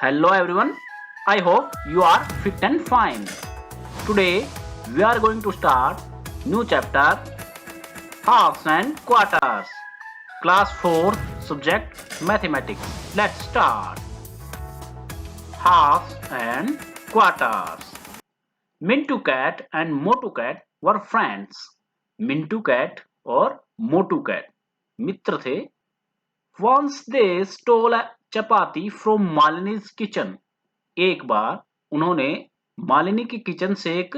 Hello everyone, I hope you are fit and fine. Today we are going to start new chapter halves and quarters. Class 4 subject mathematics. Let's start. Halves and quarters. Mintu cat and Motu cat were friends. Mintu cat और मोटू cat मित्र थे. Once they stole a chapati from Malini's kitchen. एक बार उन्होंने मालिनी की kitchen से एक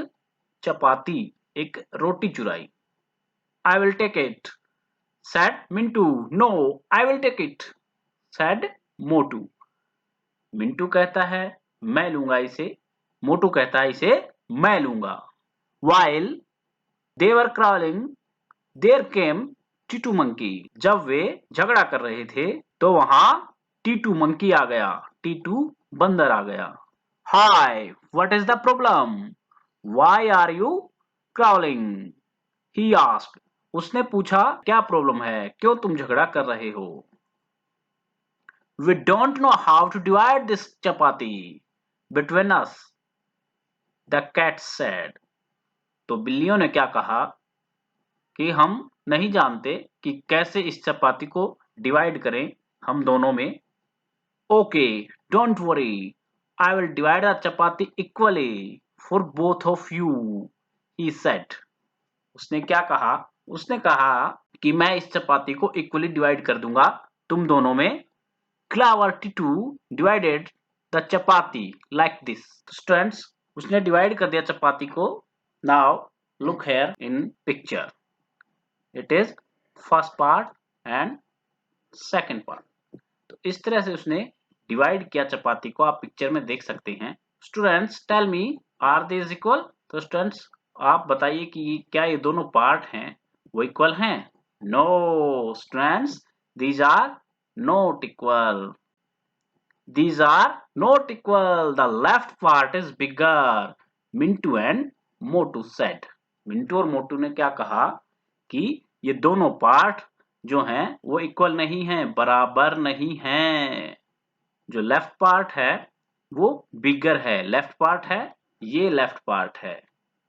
चपाती, एक रोटी चुराई. I will take it, said Mintu. No, I will take it, said Motu. Mintu कहता है मैं लूंगा इसे, मोटू कहता है इसे मैं लूंगा. While they were quarreling, there came Titu monkey. जब वे झगड़ा कर रहे थे तो वहां टीटू मंकी आ गया, टीटू बंदर आ गया. Hi, what is the problem? Why are you quarreling? He asked. उसने पूछा क्या प्रॉब्लम है, क्यों तुम झगड़ा कर रहे हो. We don't know how to divide this chapati between us, the cat said. तो बिल्लियों ने क्या कहा कि हम नहीं जानते कि कैसे इस चपाती को डिवाइड करें हम दोनों में. Okay, don't worry. I will divide the chapati equally for both of you, he said. उसने क्या कहा, उसने कहा कि मैं इस चपाती को इक्वली डिवाइड कर दूंगा तुम दोनों में. Clever Titu divided the chapati like this. Students, उसने डिवाइड कर दिया चपाती को. Now look here in picture. It is first part and second part. तो इस तरह से उसने डिवाइड किया चपाती को, आप पिक्चर में देख सकते हैं. Students tell me, are these equal? तो स्टूडेंट्स आप बताइए कि क्या ये दोनों पार्ट हैं वो इक्वल हैं? No students, these are not equal. These are not equal. The left part is bigger. Mintu and Motu said. Mintu और मोटू ने क्या कहा कि ये दोनों पार्ट जो हैं वो इक्वल नहीं हैं, बराबर नहीं हैं. जो लेफ्ट पार्ट है वो बिगर है, लेफ्ट पार्ट है, ये लेफ्ट पार्ट है,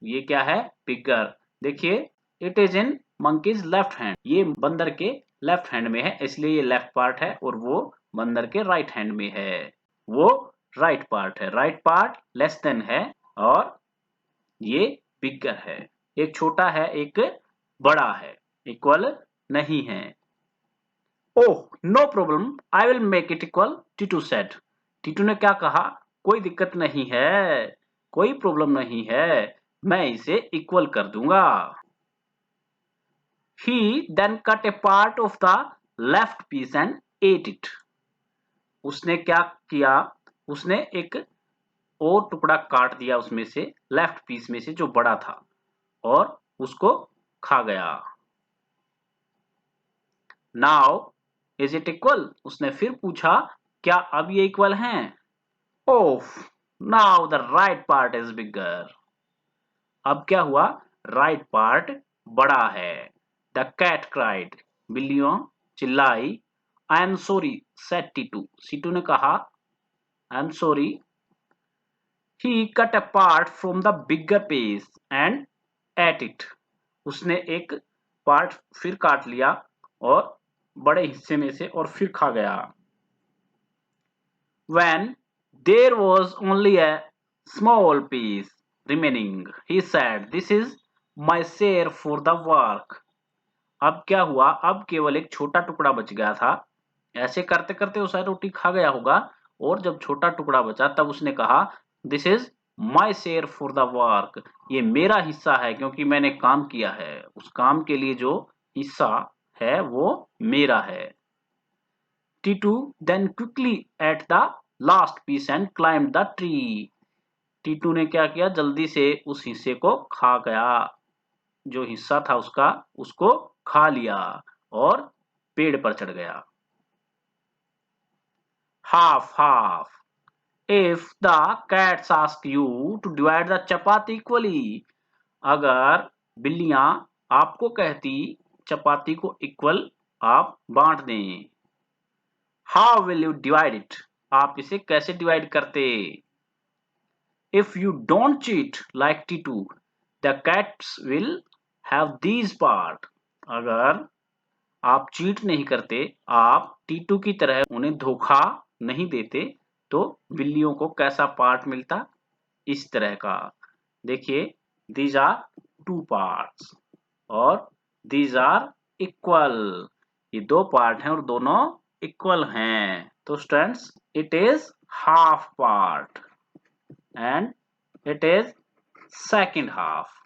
ये क्या है? बिगर. देखिए, it is in monkeys left hand, ये बंदर के लेफ्ट हैंड में है, इसलिए ये लेफ्ट पार्ट है, और वो बंदर के राइट हैंड में है, वो राइट पार्ट है. राइट पार्ट लेस देन है और ये बिगर है. एक छोटा है, एक बड़ा है, इक्वल नहीं है. Oh no problem, I will make it equal, Titu said. Titu ने क्या कहा, कोई दिक्कत नहीं है, कोई प्रॉब्लम नहीं है, मैं इसे इक्वल कर दूंगा. He then cut a part of the left piece and ate it. उसने क्या किया, उसने एक और टुकड़ा काट दिया उसमें से, लेफ्ट पीस में से जो बड़ा था, और उसको खा गया. Now is it equal? उसने फिर पूछा क्या अब ये इक्वल हैं? Oh, now the right part is bigger. अब क्या हुआ, राइट पार्ट बड़ा है. The cat cried. बिल्लियों चिल्लाई. I am sorry, said Titu. Situ ने कहा I am sorry. He cut a part from the bigger piece and ate it. उसने एक पार्ट फिर काट लिया और बड़े हिस्से में से और फिर खा गया. When there was only a small piece remaining, he said, "This is my share for the work." अब क्या हुआ, अब केवल एक छोटा टुकड़ा बच गया था. ऐसे करते करते वो शायद रोटी खा गया होगा, और जब छोटा टुकड़ा बचा तब उसने कहा this is my share for the work. ये मेरा हिस्सा है क्योंकि मैंने काम किया है, उस काम के लिए जो हिस्सा है वो मेरा है. Titu then quickly ate the last piece and climb the tree. Titu ने क्या किया, जल्दी से उस हिस्से को खा गया, जो हिस्सा था उसका, उसको खा लिया और पेड़ पर चढ़ गया. Half half. If the cats ask you to divide the chapati equally, अगर बिल्लियां आपको कहती चपाती को इक्वल आप बांट दें, how will you divide it? आप इसे कैसे डिवाइड करते? If you don't cheat like T2, the cats will have these part. अगर आप चीट नहीं करते, आप T2 की तरह उन्हें धोखा नहीं देते, तो बिल्लियों को कैसा पार्ट मिलता? इस तरह का। देखिए, these are two parts और these are equal. ये दो पार्ट हैं और दोनों इक्वल हैं। तो students, it is half part and it is second half.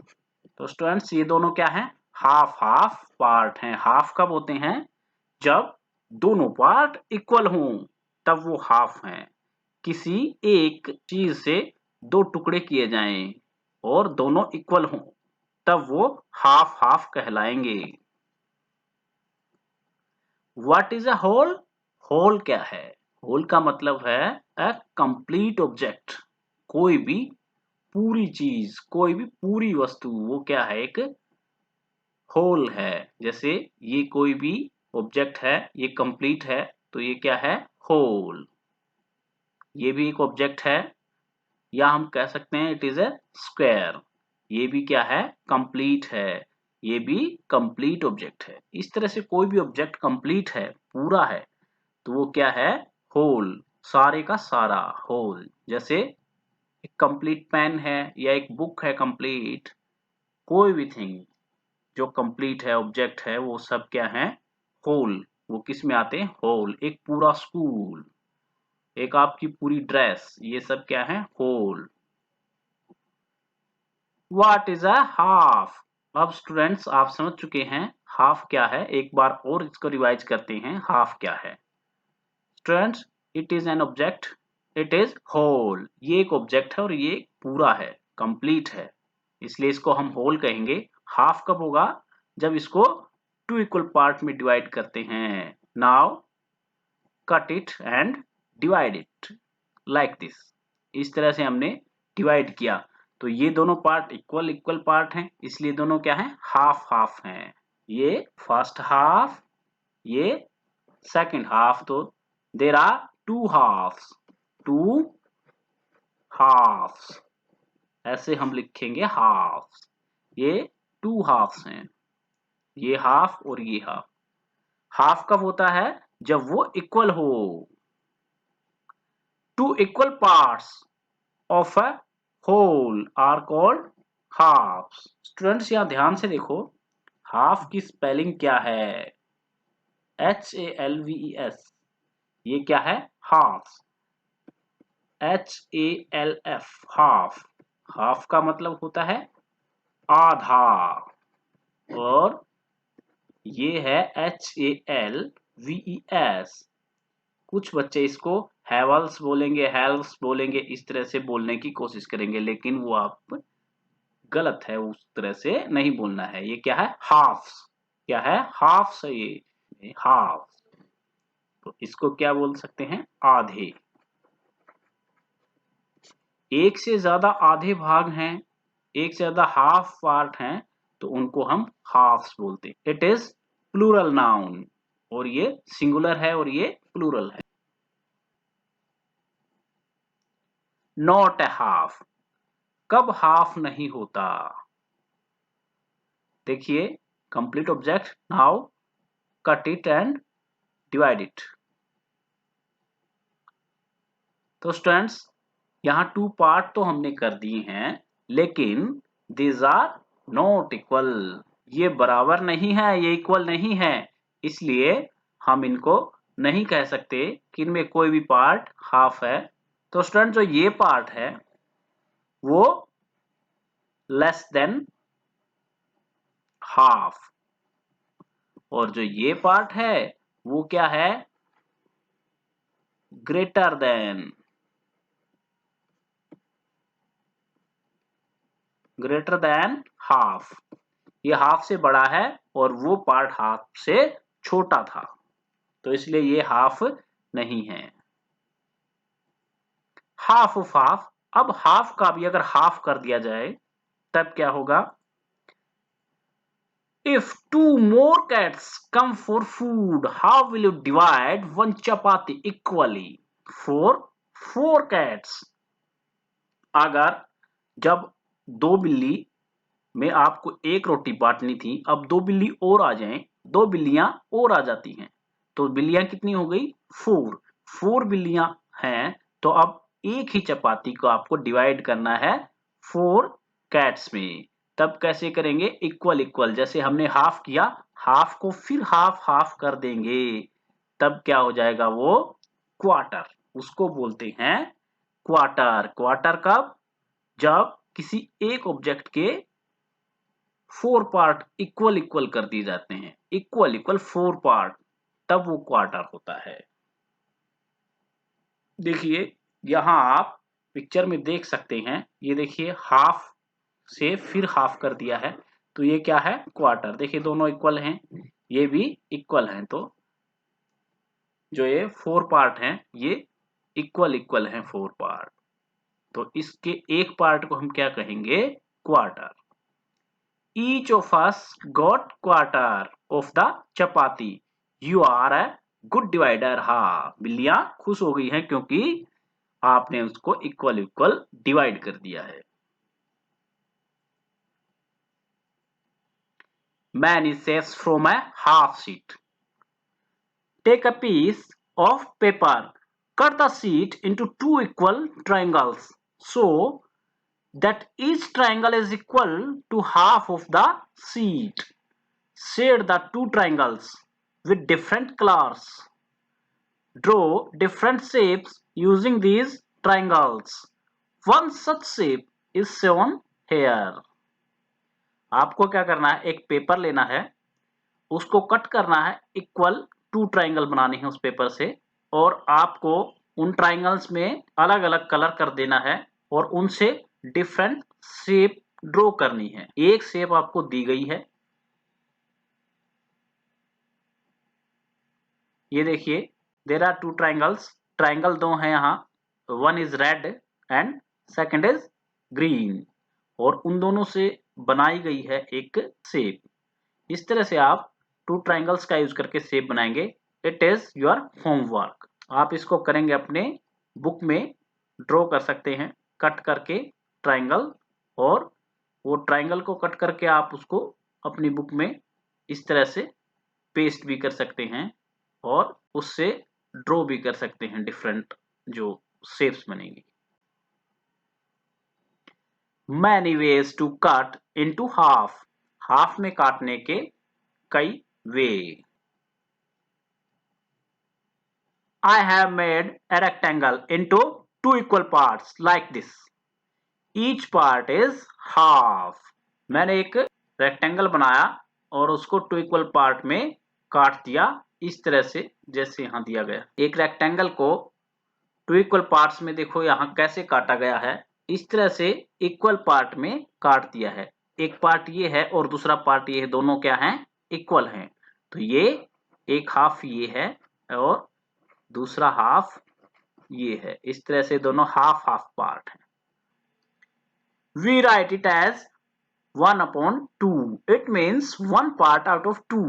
तो स्टूडेंट्स, ये दोनों क्या है? हाफ हाफ पार्ट हैं। हाफ कब होते हैं? जब दोनों पार्ट इक्वल हों, तब वो हाफ हैं। किसी एक चीज से दो टुकड़े किए जाएं और दोनों इक्वल हों, तब वो हाफ हाफ कहलाएंगे। What is a whole? Whole क्या है? होल का मतलब है अ कंप्लीट ऑब्जेक्ट। कोई भी पूरी चीज, कोई भी पूरी वस्तु, वो क्या है? एक होल है। जैसे ये कोई भी ऑब्जेक्ट है, ये कंप्लीट है, तो ये क्या है? होल। ये भी एक ऑब्जेक्ट है, या हम कह सकते हैं इट इज ए स्क्वायर। ये भी क्या है? कंप्लीट है। ये भी कंप्लीट ऑब्जेक्ट है। इस तरह से कोई भी ऑब्जेक्ट कंप्लीट है, पूरा है, तो वो क्या है? होल। सारे का सारा होल। जैसे एक कंप्लीट पेन है या एक बुक है कंप्लीट। कोई भी थिंग जो कंप्लीट है, ऑब्जेक्ट है, वो सब क्या है? होल। वो किस में आते हैं? होल। एक पूरा स्कूल, एक आपकी पूरी ड्रेस, ये सब क्या है? Whole. What is a half? अब स्टूडेंट्स, आप समझ चुके हैं हाफ क्या है। एक बार और इसको रिवाइज करते हैं, हाफ क्या है। Students, it is an object, it is whole. ये एक ऑब्जेक्ट है और ये पूरा है, कंप्लीट है, इसलिए इसको हम होल कहेंगे। हाफ कब होगा? जब इसको टू इक्वल पार्ट में डिवाइड करते हैं। Now cut it and divide it like this. इस तरह से हमने डिवाइड किया, तो ये दोनों पार्ट इक्वल इक्वल पार्ट हैं, इसलिए दोनों क्या हैं? हाफ हाफ हैं। ये फर्स्ट हाफ, ये सेकंड हाफ। तो there are two halves, two halves, ऐसे हम लिखेंगे हाफ्स। ये टू हाफ्स हैं, ये हाफ और ये हाफ। हाफ कब होता है? जब वो इक्वल हो। Two equal parts of a whole are called halves. Students, यहां ध्यान से देखो, हाफ की स्पेलिंग क्या है? HALVES। ये क्या है? हाफ। HALF, half. हाफ का मतलब होता है आधा, और ये है HALVES। कुछ बच्चे इसको हैवल्स बोलेंगे, हेल्व्स बोलेंगे, इस तरह से बोलने की कोशिश करेंगे, लेकिन वो आप गलत है। उस तरह से नहीं बोलना है। ये क्या है? हाफ्स। क्या है? हाफ्स है ये हाफ। तो इसको क्या बोल सकते हैं? आधे। एक से ज्यादा आधे भाग हैं, एक से ज्यादा हाफ पार्ट हैं, तो उनको हम हाफ्स बोलते हैं। इट इज प्लूरल नाउन, और ये सिंगुलर है और ये प्लूरल है। Not a half. कब हाफ नहीं होता? देखिए, complete object. Now cut it and divide it. तो स्टूडेंट्स, यहाँ टू पार्ट तो हमने कर दिए हैं, लेकिन दीज आर नॉट इक्वल। ये बराबर नहीं है, ये इक्वल नहीं है, इसलिए हम इनको नहीं कह सकते कि इनमें कोई भी पार्ट हाफ है। तो स्टूडेंट, जो ये पार्ट है वो लेस देन हाफ, और जो ये पार्ट है वो क्या है? Greater than. Greater than half. ये हाफ से बड़ा है और वो पार्ट हाफ से छोटा था, तो इसलिए ये हाफ नहीं है। Half of half. अब हाफ का भी अगर हाफ कर दिया जाए, तब क्या होगा? If two more cats come for food, how will you divide one chapati equally? for 4 cats. अगर जब 2 बिल्ली में आपको एक रोटी बांटनी थी, अब 2 बिल्ली और आ जाएं, 2 बिल्लियां और आ जाती हैं, तो बिल्लियां कितनी हो गई? 4 बिल्लियां हैं, तो अब एक ही चपाती को आपको डिवाइड करना है 4 कैट्स में। तब कैसे करेंगे? इक्वल इक्वल, जैसे हमने हाफ किया, हाफ को फिर हाफ हाफ कर देंगे, तब क्या हो जाएगा? वो क्वार्टर, उसको बोलते हैं क्वार्टर। क्वार्टर कब? जब किसी एक ऑब्जेक्ट के 4 पार्ट इक्वल इक्वल कर दिए जाते हैं, इक्वल इक्वल 4 पार्ट, तब वो क्वार्टर होता है। देखिए यहां आप पिक्चर में देख सकते हैं, ये देखिए हाफ से फिर हाफ कर दिया है, तो ये क्या है? क्वार्टर। देखिए दोनों इक्वल हैं, ये भी इक्वल हैं, तो जो ये 4 पार्ट हैं ये इक्वल इक्वल हैं 4 पार्ट, तो इसके एक पार्ट को हम क्या कहेंगे? Quarter. Each of us got quarter of the chapati. You are a good divider. हाँ, बिल्लियां खुश हो गई हैं क्योंकि आपने उसको इक्वल इक्वल डिवाइड कर दिया है। Many saves from a half sheet. Take a piece of paper. Cut the sheet into 2 equal triangles so that each triangle is equal to half of the sheet. Shade the 2 triangles with different colors. Draw different shapes using these triangles. One such shape is shown here. आपको क्या करना है? एक paper लेना है, उसको cut करना है, इक्वल 2 ट्राइंगल बनाने हैं उस पेपर से, और आपको उन ट्राइंगल्स में अलग अलग कलर कर देना है और उनसे डिफरेंट शेप ड्रॉ करनी है। एक शेप आपको दी गई है, ये देखिए देयर आर 2 ट्राइंगल्स, ट्राइंगल 2 हैं यहाँ, one is red and second is green, और उन दोनों से बनाई गई है एक शेप। इस तरह से आप 2 ट्राइंगल्स का यूज करके शेप बनाएंगे। It is your homework. आप इसको करेंगे अपने बुक में, ड्रॉ कर सकते हैं कट करके ट्राइंगल, और वो ट्राइंगल को कट करके आप उसको अपनी बुक में इस तरह से पेस्ट भी कर सकते हैं और उससे ड्रॉ भी कर सकते हैं डिफरेंट जो शेप्स बनेंगी। Many ways to cut into half. Half में काटने के कई वे। I have made a rectangle into 2 equal parts like this. Each part is half. मैंने एक रेक्टेंगल बनाया और उसको 2 इक्वल पार्ट में काट दिया, इस तरह से जैसे यहां दिया गया। एक रेक्टेंगल को 2 इक्वल पार्ट्स में देखो यहां कैसे काटा गया है, इस तरह से इक्वल पार्ट में काट दिया है। एक पार्ट ये है और दूसरा पार्ट ये है, दोनों क्या हैं? इक्वल हैं। तो ये एक हाफ ये है और दूसरा हाफ ये है, इस तरह से दोनों हाफ हाफ पार्ट हैं। We write it as 1/2. It means 1 part out of 2.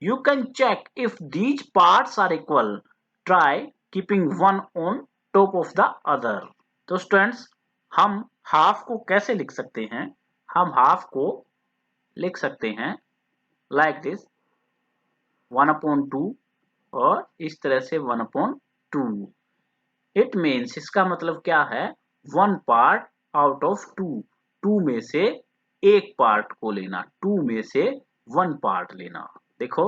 You can check if these parts are equal. Try keeping one on top of the other. तो स्टूडेंट्स हम हाफ को कैसे लिख सकते हैं? हम हाफ को लिख सकते हैं लाइक दिस 1/2 और इस तरह से 1/2। इट मीन्स इसका मतलब क्या है? 1 पार्ट आउट ऑफ 2, 2 में से एक पार्ट को लेना, 2 में से 1 पार्ट लेना। देखो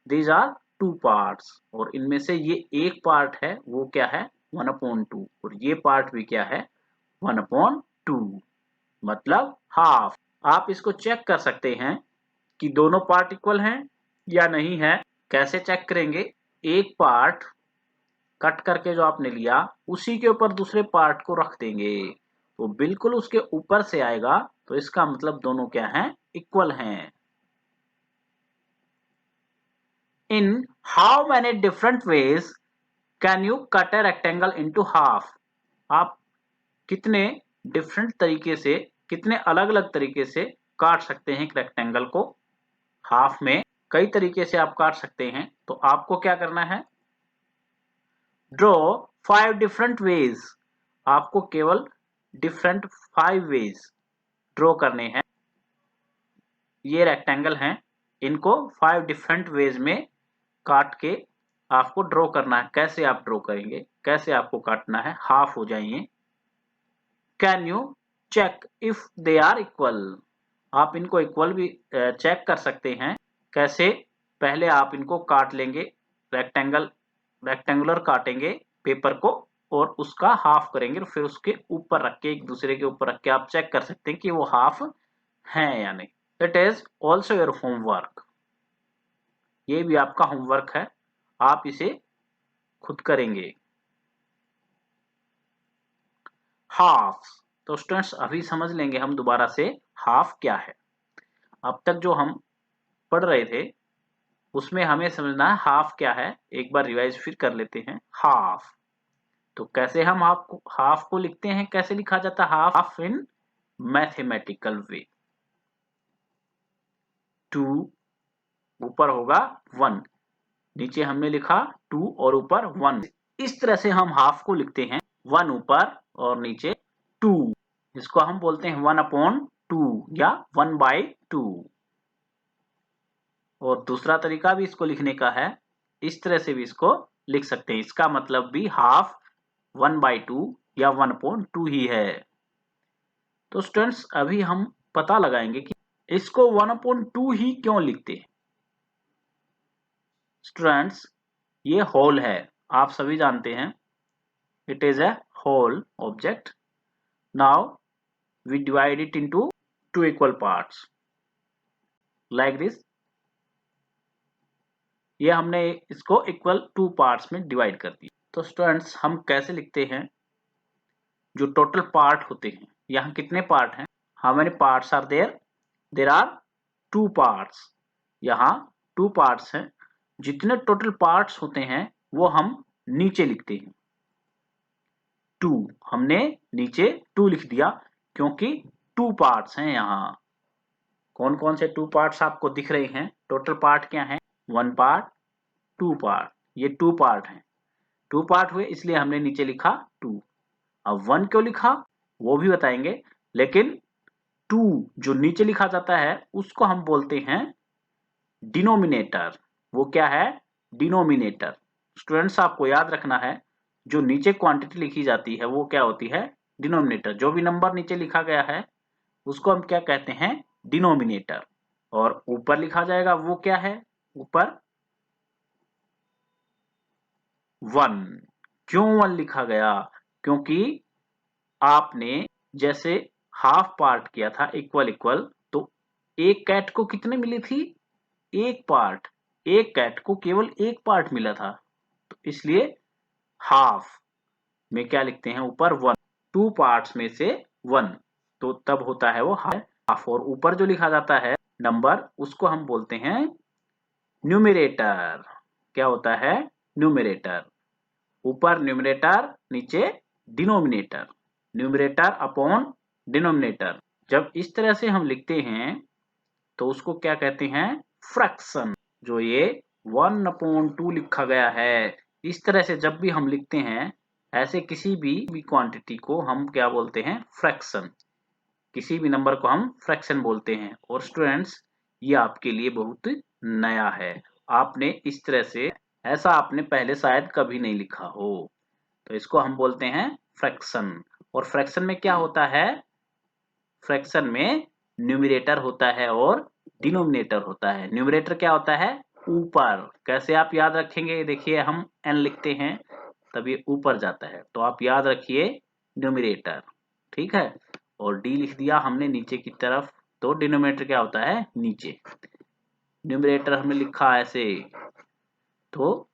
दीज आर 2 पार्ट्स और इनमें से ये एक पार्ट है, वो क्या है? 1/2, और ये पार्ट भी क्या है? 1/2, मतलब हाफ। आप इसको चेक कर सकते हैं कि दोनों पार्ट इक्वल हैं या नहीं है। कैसे चेक करेंगे? एक पार्ट कट करके जो आपने लिया उसी के ऊपर दूसरे पार्ट को रख देंगे, तो बिल्कुल उसके ऊपर से आएगा, तो इसका मतलब दोनों क्या हैं? इक्वल हैं। In how many different ways can you cut a rectangle into half? आप कितने डिफरेंट तरीके से, कितने अलग अलग तरीके से काट सकते हैं एक रेक्टेंगल को हाफ में? कई तरीके से आप काट सकते हैं, तो आपको क्या करना है? ड्रॉ 5 डिफरेंट वेज, आपको केवल डिफरेंट 5 वेज ड्रॉ करने हैं। ये रेक्टेंगल हैं, इनको 5 डिफरेंट वेज में काट के आपको ड्रॉ करना है। कैसे आप ड्रॉ करेंगे, कैसे आपको काटना है, हाफ हो जाएंगे। Can you check if they are equal, आप इनको इक्वल भी चेक कर सकते हैं। कैसे, पहले आप इनको काट लेंगे, रेक्टेंगुलर काटेंगे पेपर को और उसका हाफ करेंगे, फिर उसके ऊपर रख के, एक दूसरे के ऊपर रख के आप चेक कर सकते हैं कि वो हाफ है या नहीं। It is also your homework, ये भी आपका होमवर्क है, आप इसे खुद करेंगे। हाफ, तो स्टूडेंट्स अभी समझ लेंगे हम दोबारा से हाफ क्या है। अब तक जो हम पढ़ रहे थे उसमें हमें समझना है हाफ क्या है। एक बार रिवाइज फिर कर लेते हैं। हाफ, तो कैसे हम हाफ को लिखते हैं, कैसे लिखा जाता है हाफ इन मैथमेटिकल वे। 2 ऊपर होगा 1, नीचे हमने लिखा 2 और ऊपर 1। इस तरह से हम हाफ को लिखते हैं, 1 ऊपर और नीचे 2। इसको हम बोलते हैं 1/2 या 1/2। और दूसरा तरीका भी इसको लिखने का है, इस तरह से भी इसको लिख सकते हैं। इसका मतलब भी हाफ 1/2 या 1/2 ही है। तो स्टूडेंट्स अभी हम पता लगाएंगे कि इसको 1/2 ही क्यों लिखते हैं। स्टूडेंट्स ये होल है, आप सभी जानते हैं, it is a whole object. Now we divide it into 2 equal parts like this. ये हमने इसको इक्वल 2 पार्ट्स में डिवाइड कर दिया। तो स्टूडेंट्स हम कैसे लिखते हैं, जो टोटल पार्ट होते हैं, यहाँ कितने पार्ट हैं, how many parts are there, there are 2 parts, यहाँ 2 पार्ट्स हैं। जितने टोटल पार्ट्स होते हैं वो हम नीचे लिखते हैं 2, हमने नीचे 2 लिख दिया क्योंकि 2 पार्ट्स हैं। यहाँ कौन कौन से 2 पार्ट्स आपको दिख रहे हैं, टोटल पार्ट क्या है, 1 पार्ट 2 पार्ट, ये 2 पार्ट हैं। 2 पार्ट हुए इसलिए हमने नीचे लिखा 2। अब 1 क्यों लिखा वो भी बताएंगे, लेकिन 2 जो नीचे लिखा जाता है उसको हम बोलते हैं डिनोमिनेटर। वो क्या है, डिनोमिनेटर। स्टूडेंट्स आपको याद रखना है, जो नीचे क्वांटिटी लिखी जाती है वो क्या होती है, डिनोमिनेटर। जो भी नंबर नीचे लिखा गया है उसको हम क्या कहते हैं, डिनोमिनेटर। और ऊपर लिखा जाएगा वो क्या है, ऊपर 1। क्यों 1 लिखा गया, क्योंकि आपने जैसे हाफ पार्ट किया था इक्वल इक्वल, तो एक कैट को कितने मिली थी, एक पार्ट, एक कैट को केवल एक पार्ट मिला था, तो इसलिए हाफ में क्या लिखते हैं, ऊपर 1, 2 पार्ट्स में से 1, तो तब होता है वो हाफ। और ऊपर जो लिखा जाता है नंबर उसको हम बोलते हैं न्यूमरेटर। क्या होता है, न्यूमरेटर। ऊपर न्यूमरेटर, नीचे डिनोमिनेटर, न्यूमरेटर अपॉन डिनोमिनेटर। जब इस तरह से हम लिखते हैं तो उसको क्या कहते हैं, फ्रैक्शन। जो ये 1/2 लिखा गया है, इस तरह से जब भी हम लिखते हैं ऐसे किसी भी क्वांटिटी को हम क्या बोलते हैं, फ्रैक्शन। किसी भी नंबर को हम फ्रैक्शन बोलते हैं। और स्टूडेंट्स ये आपके लिए बहुत नया है, आपने इस तरह से, ऐसा आपने पहले शायद कभी नहीं लिखा हो। तो इसको हम बोलते हैं फ्रैक्शन। और फ्रैक्शन में क्या होता है, फ्रैक्शन में न्यूमरेटर होता है और डिनोमिनेटर होता है। न्यूमरेटर क्या होता है, ऊपर। कैसे आप याद रखेंगे, देखिए हम n लिखते हैं तब ये ऊपर जाता है, तो आप याद रखिए न्यूमरेटर, ठीक है। और d लिख दिया हमने नीचे की तरफ, तो डिनोमिनेटर क्या होता है, नीचे। न्यूमरेटर हमने लिखा ऐसे, तो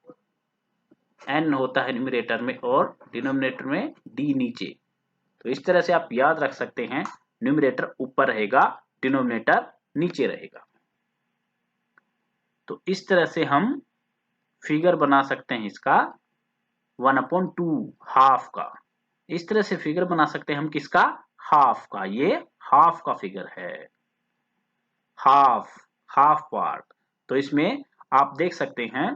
n होता है न्यूमरेटर में और डिनोमिनेटर में d नीचे। तो इस तरह से आप याद रख सकते हैं, न्यूमरेटर ऊपर रहेगा, डिनोमिनेटर नीचे रहेगा। तो इस तरह से हम फिगर बना सकते हैं इसका 1/2 हाफ का। इस तरह से फिगर बना सकते हैं हम किसका, हाफ का। ये हाफ का फिगर है, हाफ, हाफ पार्ट। तो इसमें आप देख सकते हैं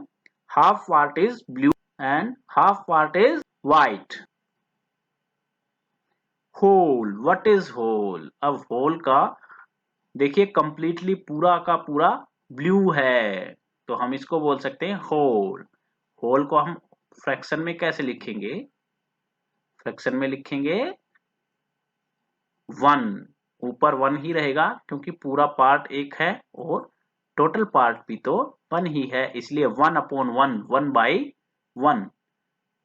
half part is blue and half part is white. Whole, what is whole? अब whole का देखिए कंप्लीटली पूरा का पूरा ब्लू है, तो हम इसको बोल सकते हैं whole. whole को हम फ्रैक्शन में कैसे लिखेंगे? फ्रैक्शन में लिखेंगे 1, ऊपर 1 ही रहेगा क्योंकि पूरा पार्ट एक है और टोटल पार्ट भी तो 1 ही है, इसलिए 1/1, 1/1,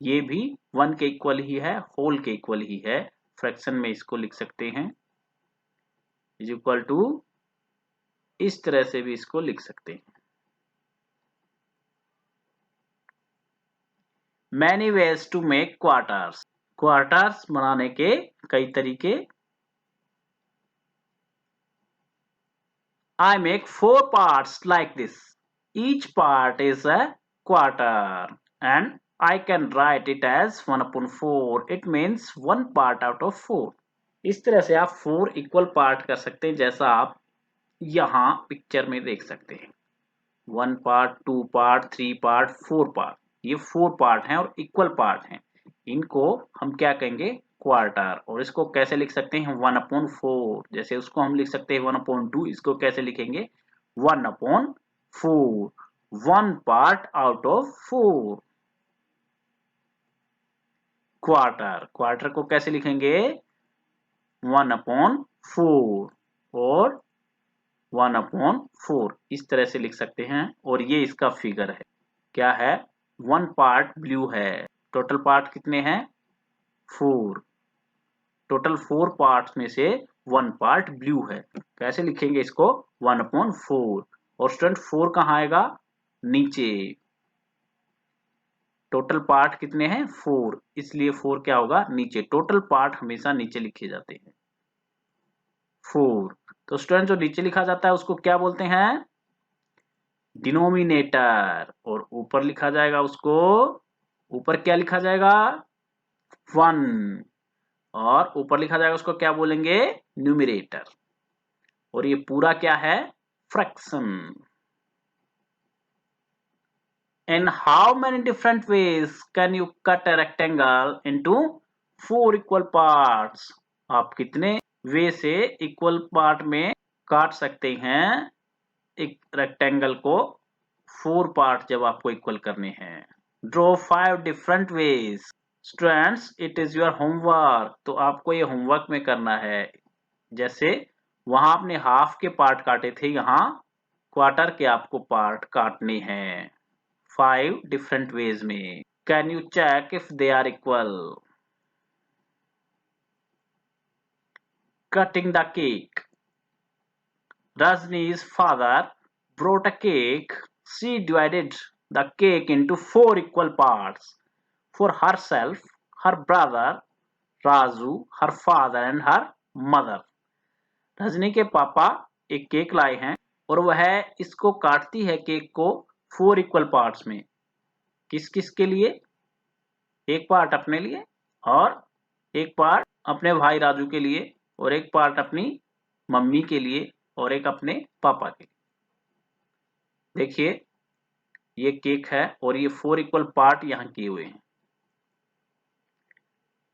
ये भी 1 के इक्वल ही है, होल के इक्वल ही है। फ्रैक्शन में इसको लिख सकते हैं इज इक्वल टू, इस तरह से भी इसको लिख सकते हैं। Many ways to make quarters, quarters बनाने के कई तरीके। I make 4 parts like this. Each part is a quarter and I can write it as 1/4. It means 1 part out of 4. इस तरह से आप 4 इक्वल पार्ट कर सकते हैं, जैसा आप यहाँ पिक्चर में देख सकते हैं। 1 पार्ट, 2 पार्ट, 3 पार्ट, 4 पार्ट, ये 4 पार्ट हैं और इक्वल पार्ट हैं। इनको हम क्या कहेंगे? क्वार्टर। और इसको कैसे लिख सकते हैं? 1/4। जैसे उसको हम लिख सकते हैं 1/2, इसको कैसे लिखेंगे? 1/4, 1 part out of 4। Quarter, quarter को कैसे लिखेंगे? 1/4 और 1/4, इस तरह से लिख सकते हैं। और ये इसका फिगर है, क्या है? 1 पार्ट ब्लू है। टोटल पार्ट कितने हैं? 4। टोटल 4 पार्ट्स में से 1 पार्ट ब्लू है। कैसे लिखेंगे इसको? 1/4। और स्टूडेंट 4 कहाँ आएगा? नीचे। टोटल पार्ट कितने हैं? 4, इसलिए 4 क्या होगा? नीचे। टोटल पार्ट हमेशा नीचे लिखे जाते हैं। 4, तो स्टूडेंट जो नीचे लिखा जाता है उसको क्या बोलते हैं? डिनोमिनेटर। और ऊपर लिखा जाएगा उसको, ऊपर क्या लिखा जाएगा? 1। और ऊपर लिखा जाएगा उसको क्या बोलेंगे? न्यूमरेटर। और ये पूरा क्या है? Fraction. In how many different ways can you cut a rectangle into 4 equal parts? आप कितने वे से इक्वल पार्ट में काट सकते हैं एक रेक्टेंगल को 4 पार्ट जब आपको इक्वल करने हैं? Draw 5 different ways. Students, it is your homework. तो आपको ये होमवर्क में करना है। जैसे वहां आपने हाफ के पार्ट काटे थे, यहाँ क्वार्टर के आपको पार्ट काटने हैं 5 different ways में। Can you check if they are equal? Cutting the cake. Rajni's father brought a cake. She divided the cake into 4 equal parts for herself, her brother Raju, her father and her mother. Rajni के पापा एक cake लाए हैं और वह इसको काटती है केक को 4 इक्वल पार्ट्स में। किस किस के लिए? एक पार्ट अपने लिए, और एक पार्ट अपने भाई राजू के लिए, और एक पार्ट अपनी मम्मी के लिए, और एक अपने पापा के लिए। देखिए ये केक है और ये 4 इक्वल पार्ट यहाँ किए हुए हैं।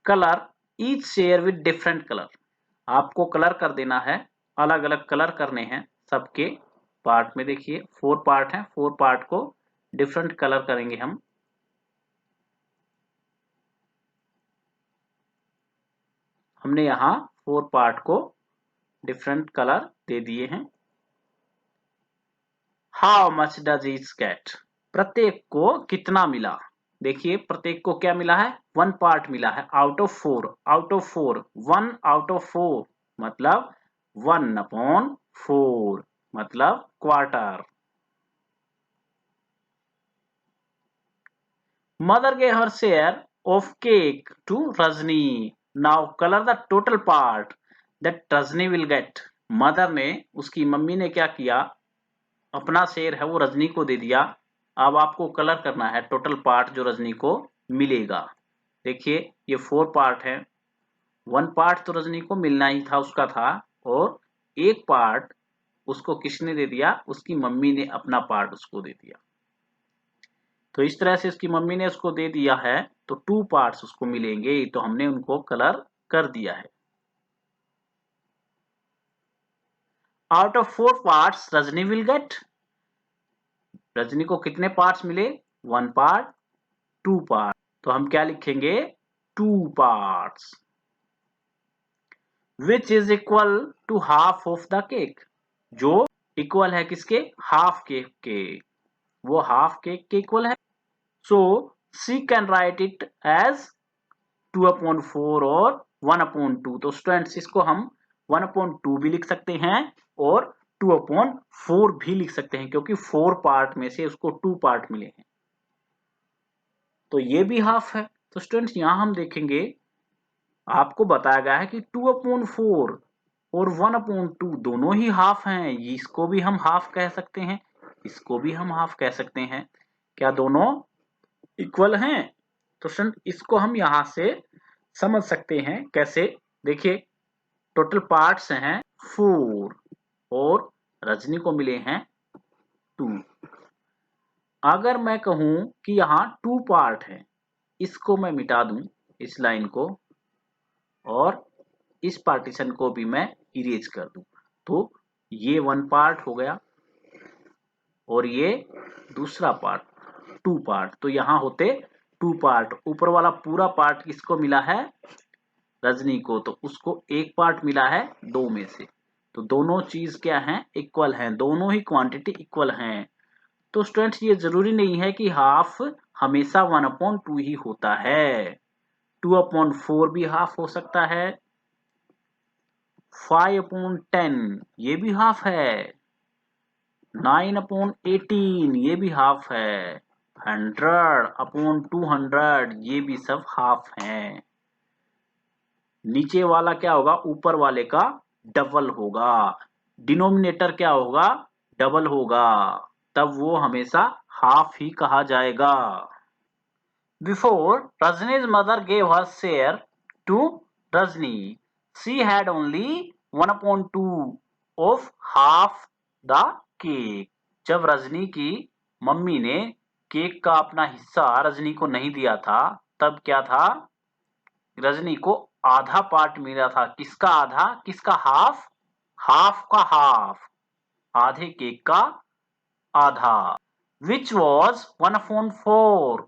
Colour each share with different colour. आपको कलर कर देना है, अलग अलग कलर करने हैं सबके पार्ट में। देखिए 4 पार्ट हैं, 4 पार्ट को डिफरेंट कलर करेंगे हम। हमने यहाँ 4 पार्ट को डिफरेंट कलर दे दिए हैं। How much does each get? प्रत्येक को कितना मिला? देखिए प्रत्येक को क्या मिला है? 1 पार्ट मिला है out of 4। Out of 4, 1 out of 4 मतलब 1/4 मतलब quarter. Mother gave her share of cake to Rajni. Now color the total part that Rajni will get. Mother ने, उसकी मम्मी ने क्या किया? अपना शेयर है वो रजनी को दे दिया। अब आपको कलर करना है टोटल पार्ट जो रजनी को मिलेगा। देखिए ये 4 पार्ट है, 1 पार्ट तो रजनी को मिलना ही था, उसका था, और एक पार्ट उसको किसने दे दिया? उसकी मम्मी ने अपना पार्ट उसको दे दिया। तो इस तरह से उसकी मम्मी ने उसको दे दिया है, तो 2 पार्ट्स उसको मिलेंगे, तो हमने उनको कलर कर दिया है। Out of 4 parts Rajni will get, Rajni को कितने पार्ट्स मिले? 1 पार्ट, 2 पार्ट, तो हम क्या लिखेंगे? 2 parts. Which is equal to half of the cake, जो इक्वल है किसके? हाफ केक के, वो हाफ केक के इक्वल है। सो सी कैन राइट इट एज 2/4 और 1/2। तो स्टूडेंट्स इसको हम 1/2 भी लिख सकते हैं और 2/4 भी लिख सकते हैं, क्योंकि 4 पार्ट में से उसको 2 पार्ट मिले हैं, तो ये भी हाफ है। तो स्टूडेंट्स यहां हम देखेंगे, आपको बताया गया है कि 2/4 और 1/2 दोनों ही हाफ हैं। इसको भी हम हाफ कह सकते हैं, इसको भी हम हाफ कह सकते हैं। क्या दोनों इक्वल हैं? तो स्टूडेंट इसको हम यहां से समझ सकते हैं कैसे? देखिए, टोटल पार्ट्स हैं 4 और रजनी को मिले हैं 2। अगर मैं कहूं कि यहाँ 2 पार्ट है, इसको मैं मिटा दूं, इस लाइन को, और इस पार्टीशन को भी मैं इरेज कर दूं, तो ये 1 पार्ट हो गया और ये दूसरा पार्ट 2 पार्ट। तो यहां होते 2 पार्ट। ऊपर वाला पूरा पार्ट किसको मिला है? रजनी को, तो उसको 1 पार्ट मिला है 2 में से। तो दोनों चीज क्या है? इक्वल हैं, दोनों ही क्वांटिटी इक्वल हैं। तो स्टूडेंट्स ये जरूरी नहीं है कि हाफ हमेशा 1/2 ही होता है, 2/4 भी हाफ हो सकता है, 5/10 ये भी हाफ है, 9/18 ये भी हाफ है, 100/200 ये भी सब हाफ हैं। नीचे वाला क्या होगा? ऊपर वाले का डबल होगा। डिनोमिनेटर क्या होगा? डबल होगा, तब वो हमेशा हाफ ही कहा जाएगा। Before Rajni's mother gave her share to Rajni, she had only 1/2 of half the cake. जब रजनी की मम्मी ने केक का अपना हिस्सा रजनी को नहीं दिया था, तब क्या था? रजनी को आधा पार्ट मिला था। किसका आधा? किसका हाफ? हाफ का हाफ, आधे केक का आधा। Which was 1/4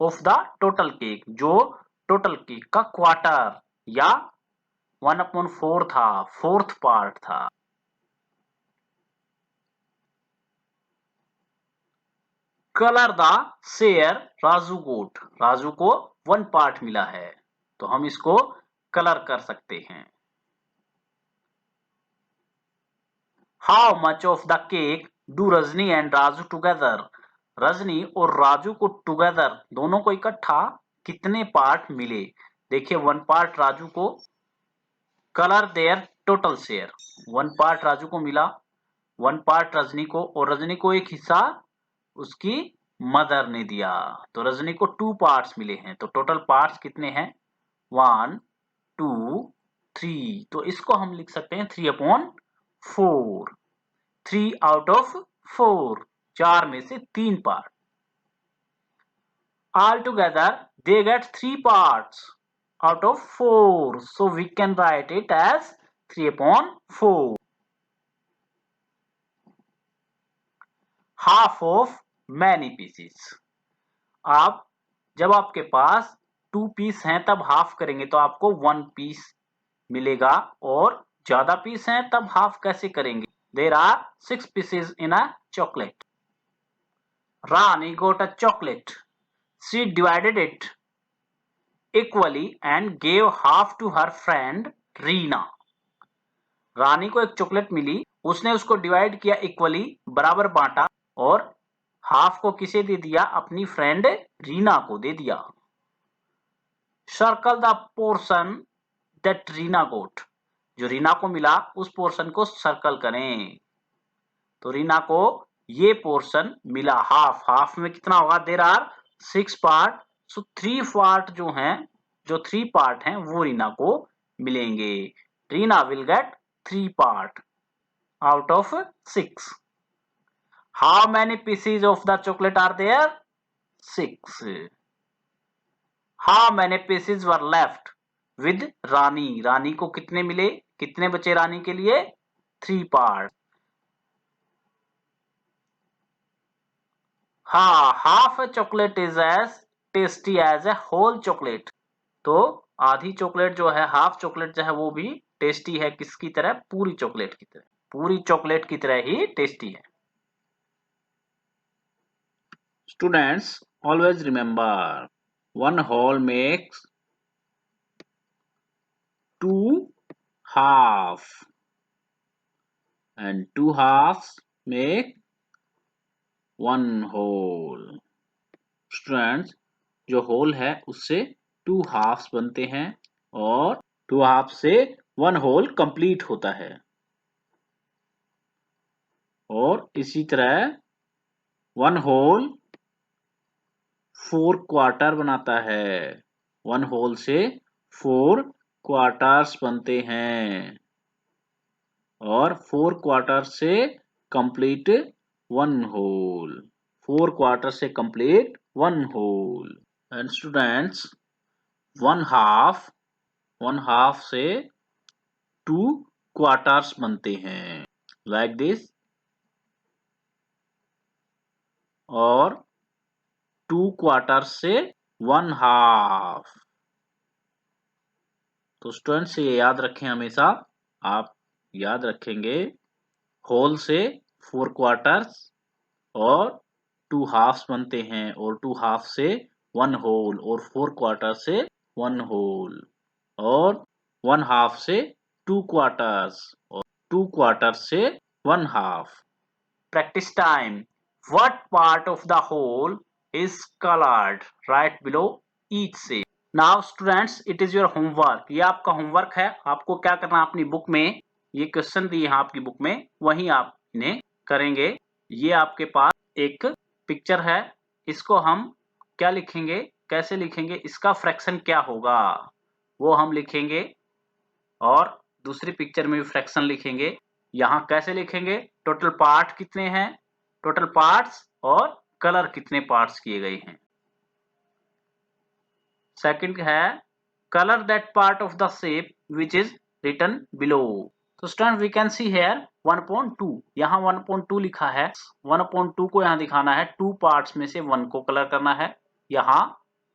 of the total cake, जो टोटल केक का क्वार्टर या 1/4 था, 4th पार्ट था। कलर द शेयर राजू गोट, राजू को 1 पार्ट मिला है, तो हम इसको कलर कर सकते हैं। How much of the cake do Rajni and Raju together, Rajni और राजू को टुगेदर, दोनों को इकट्ठा कितने पार्ट मिले? देखिए, 1 पार्ट राजू को, colour there total share, 1 part Raju को मिला, 1 पार्ट रजनी को, और रजनी को एक हिस्सा उसकी मदर ने दिया, तो रजनी को 2 पार्ट्स मिले हैं। तो टोटल पार्ट्स कितने हैं? 1 2 3, तो इसको हम लिख सकते हैं 3/4, 3 आउट ऑफ 4, 4 में से 3 part. All together they get 3 parts out of 4, so we can write it as 3/4. Half of many pieces. आप जब आपके पास 2 पीस हैं तब हाफ करेंगे तो आपको 1 पीस मिलेगा, और ज्यादा पीस हैं तब हाफ कैसे करेंगे? There are 6 pieces in a chocolate. Rani got a chocolate. She divided it equally and gave half to her friend Reena. रानी को एक चॉकलेट मिली, उसने उसको डिवाइड किया इक्वली, बराबर बांटा, और हाफ को किसे दे दिया? अपनी फ्रेंड रीना को दे दिया। Circle the portion that Reena got, जो रीना को मिला उस पोर्शन को सर्कल करें। तो रीना को ये पोर्शन मिला हाफ, हाफ में कितना होगा? There are 6 part, so 3 part जो हैं, जो 3 पार्ट हैं वो रीना को मिलेंगे। Reena will get 3 part out of 6. How many pieces of the chocolate are there? 6. How many pieces were left with रानी? रानी को कितने मिले? कितने बचे रानी के लिए? 3 पार्ट. हाँ, half a chocolate is as tasty as a whole chocolate. तो आधी चॉकलेट जो है, हाफ चॉकलेट जो है वो भी टेस्टी है किसकी तरह? पूरी चॉकलेट की तरह. पूरी चॉकलेट की तरह ही टेस्टी है. Students, always remember, one whole makes two half and two halves make one whole. Students, जो whole है उससे two halves बनते हैं और two half से one whole complete होता है. और इसी तरह one whole 4 क्वार्टर बनाता है. वन होल से 4 क्वार्टर्स बनते हैं और 4 क्वार्टर से कंप्लीट वन होल. 4 क्वार्टर से complete one whole. And students, one half से 2 क्वार्टर्स बनते हैं लाइक दिस. और 2 क्वार्टर से वन हाफ. तो स्टूडेंट्स ये याद रखें हमेशा. आप याद रखेंगे होल से 4 क्वार्टर्स और 2 हाफ्स बनते हैं और 2 हाफ से वन होल और 4 क्वार्टर से वन होल और 1 हाफ से 2 क्वार्टर्स और 2 क्वार्टर से 1 half. Practice time. What part of the whole is colored? Write below each say. Now students, it is your homework. ये आपका होमवर्क है. आपको क्या करना है? अपनी बुक में ये क्वेश्चन दिए हैं आपकी बुक में, वहीं आप इन्हें करेंगे. ये आपके पास एक पिक्चर है. इसको हम क्या लिखेंगे? कैसे लिखेंगे? इसका फ्रैक्शन क्या होगा वो हम लिखेंगे. और दूसरी पिक्चर में भी फ्रैक्शन लिखेंगे. यहाँ कैसे लिखेंगे? टोटल पार्ट कितने हैं, टोटल पार्ट्स और कलर कितने पार्ट्स किए गए हैं. सेकंड है colour that part of the shape which is written below. तो student we can see here 1/2. यहाँ 1/2 लिखा है. 1/2 को यहाँ दिखाना है. 2 पार्ट्स में से 1 को कलर करना है. यहाँ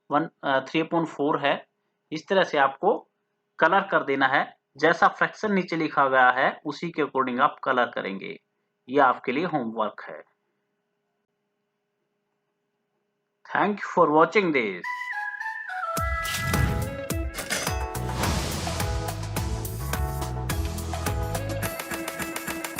3/4 है. इस तरह से आपको कलर कर देना है. जैसा फ्रैक्शन नीचे लिखा गया है उसी के अकॉर्डिंग आप कलर करेंगे. ये आपके लिए होमवर्क है. Thank you for watching this.